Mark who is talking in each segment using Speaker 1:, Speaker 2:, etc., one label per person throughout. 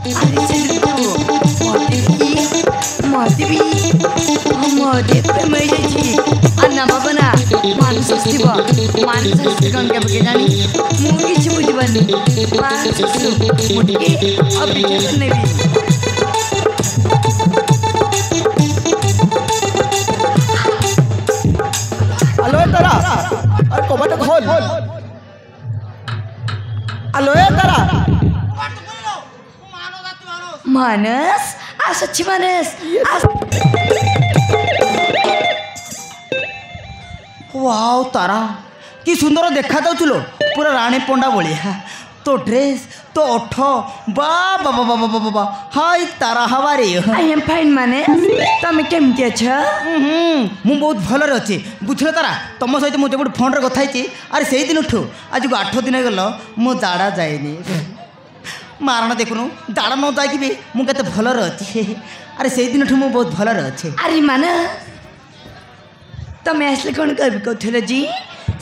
Speaker 1: अरे चल तू मते भी मते प्रेम जी अन्ना बाबा ना मानुष अस्तिव मानुष अस्ति कौन क्या बके जानी मुझे किसी बुझ बनी मानुष अस्ति मुझे अभी क्या करने भी
Speaker 2: आलो ए तारा अरे कबाट खोल आलो ए तारा
Speaker 1: मानस आज सच्ची मानस
Speaker 2: वाओ तारा कि सुंदर देखा जाउछलो पूरा रानी पंडा भलिया तो ड्रेस तो ओठ बा बा बा बा बा बा हाय तारा हवारे
Speaker 1: आई एम फाइन मानस तमे केमती अछ
Speaker 2: मु बहुत भलरे अच्छे बुझल तारा तुम सहित मुझे गोटे फोन रे कथा होती अरे से दिन उठू आज को 8 दिन गल मु जाड़ा जाएनी मारण देखुनु जाड़ा न जाकि भी मु केते भलरे अच्छे अरे से दिन उठू मु बहुत भलरे अच्छे
Speaker 1: अरे मानस तमे आसले कौन कर कथले जी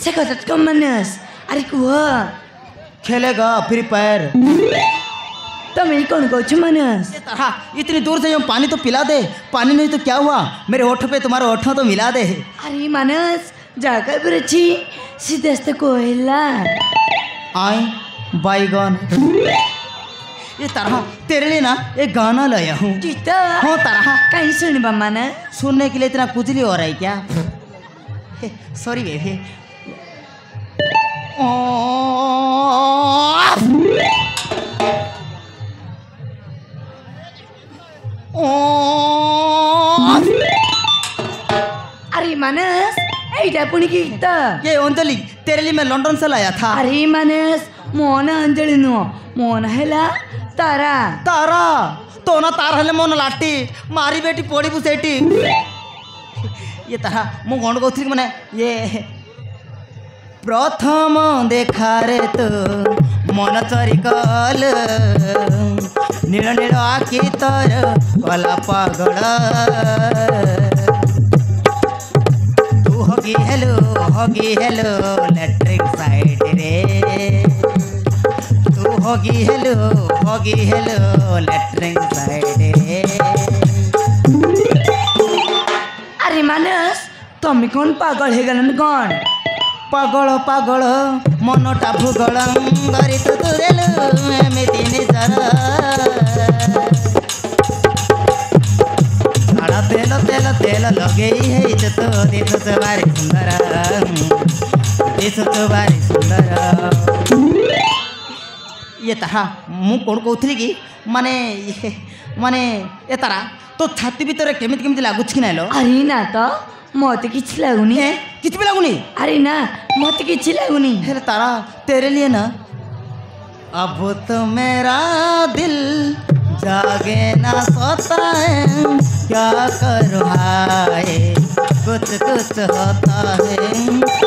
Speaker 1: से कथा कम मानस अरे कुह
Speaker 2: खेलेगा फ्री फायर
Speaker 1: तमे कौन कहछ मानस
Speaker 2: इतनी दूर से पानी तो पिला दे पानी नहीं तो क्या हुआ मेरे होठ पे तुम्हारे होठ तो मिला दे
Speaker 1: अरे मानस जाकर बरची सीधे कोयला
Speaker 2: आए बाईगन ये तरह तेरे लिए ना एक गाना लाया हूँ
Speaker 1: जीता
Speaker 2: हाँ तरह
Speaker 1: कहीं सुन मानस
Speaker 2: सुनने के लिए इतना कुचली हो रहा है क्या सॉरी बेबी
Speaker 1: अरे मानस ऐटा पुणी गीत
Speaker 2: ये अंजलि तेरे लिए मैं लंदन से लाया था
Speaker 1: अरे मानस मोहन अंजलि नुह मोहन हैला तारा
Speaker 2: तारा तो ना तार हेले मन लाटी मारी बेटी पड़ू सेठी ये तारा मु कौन कहती मैंने ये प्रथम देखारे तो मन चरी कल नील नील आखि तर कला पागल तू होगी हेलो लैट्रिक साइड रे तू होगी हेलो लैट्रिक साइड रे
Speaker 1: अरे मानस तमें कौन पागल है गलन कौन
Speaker 2: पागल पागल मनटा भूगल गरी तो तुरेलु एमिति निजर साड़ा तेल तेल तेल लगे है तो दिस तो भारी सुंदर दिस तो भारी सुंदर ये तारा मु कौन कहती कि माने ये तारा तो छाती भीतर केमिति केमिति लागुछ कि नाइ लो
Speaker 1: अरे ना तो मत किछ लगुनी
Speaker 2: किछ भी लगुनी
Speaker 1: अरे ना मत किछ लगुनी
Speaker 2: अरे तारा तेरे लिए ना अब तो मेरा दिल जागे ना सोता है क्या करूँ हाय कुछ कुछ होता है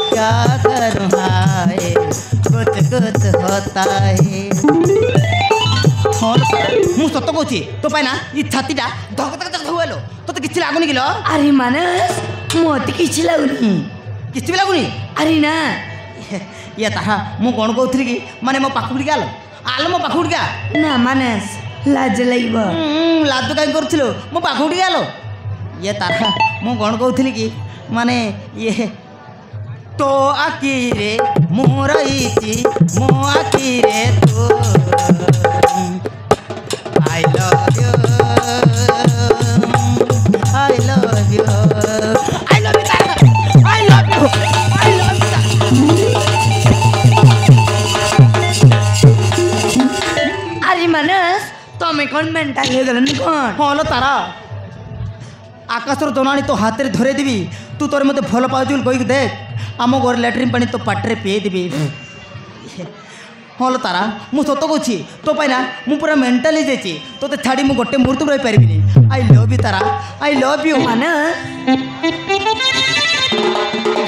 Speaker 2: क्या करूँ हाय कुछ होता है मु सत कहूँ तो पाइना ये छातीटा धक धक धक धुएलो तो किसी लगुनि किलो
Speaker 1: अरे मानस मत किछ लगुनी
Speaker 2: किसी भी लगुनि
Speaker 1: अरे ना
Speaker 2: ये ताहा मु कौन कहती कि माने मो पाखुड़ के आलो मो पाखुड़ के
Speaker 1: ना मानस लाज लइब
Speaker 2: लाज कहीं करूँ मो पाखुड़ के आलो ये ताहा मु कौन कहती कि माने ये तो आखि रे मोर इची मो आखि रे तो आई love you I love you I love you I love you I love you
Speaker 1: अरे मानस तमें कौन मेंटल है गलन कौन
Speaker 2: हाँ तारा आकाशर दोनाणी तो हाथ में धरे देवी तू तोर मत भल पाऊँ कहीक देख आम घर लैट्रिन पानी तो पाटे पीए देवी हाँ तारा मु सत कहूँ तो पाइना मु पूरा मेंटल हो जाइए तो छाड़ी मु गोटे मुहूर्त रही पारि I love you Tara I love you
Speaker 1: Manas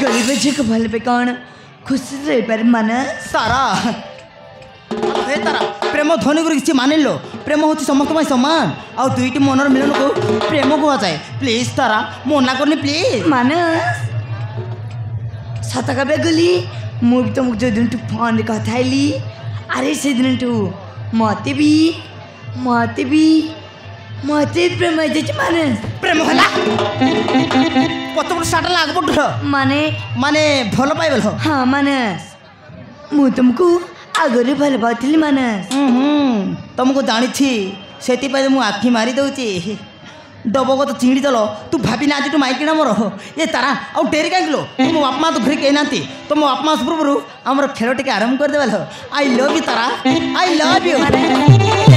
Speaker 1: गरीब जी को भल पे कौन खुशी रही पारे मानस
Speaker 2: तारा हे तारा प्रेम ध्वनि को किसी मान लो प्रेम हूँ समस्त सामान आउ दुईटी मनर मिलन को प्रेम कह जाए प्लीज तारा मना करनी प्लीज
Speaker 1: मानस सत कबे गली मुझे तुमको जो दिन फोन कथाइली अरे से दिन मत भी ମତେ ପ୍ରେମ ହେଇଯାଇଛି ମାନସ
Speaker 2: ପ୍ରେମ ହେଲା କତ ବଡ଼ ସାଟା ଲାଗବ
Speaker 1: ମାନେ
Speaker 2: ମାନେ ଭଲ ପାଇବେଲ
Speaker 1: ହଁ ମାନସ ମୁଁ ତୁମକୁ ଆଗରୁ ଭଲ ପାଉଥିଲି ମାନସ
Speaker 2: ତମକୁ ଜାଣିଛି ସେଥିପାଇଁ ମୁଁ ଆଖି ମାରି ଦେଉଛି ଡବଗତ ଚିଙ୍ଗିଡ଼ି ଦେଲ ତୁ ଭାବିନା ଆଜିଠୁ ମାଇକିଣା ମୋର ଏ ତାରା ଆଉ ଡେରି କାହିଁକିଲୋ ମୋ ବାପା ମା ତ ଘରେ କେହି ନାହାନ୍ତି ତମ ବାପା ମା ପୂର୍ବରୁ ଆମର ଖେଳ ଟିକେ ଆରମ୍ଭ କରିଦେବା I love you Tara I love you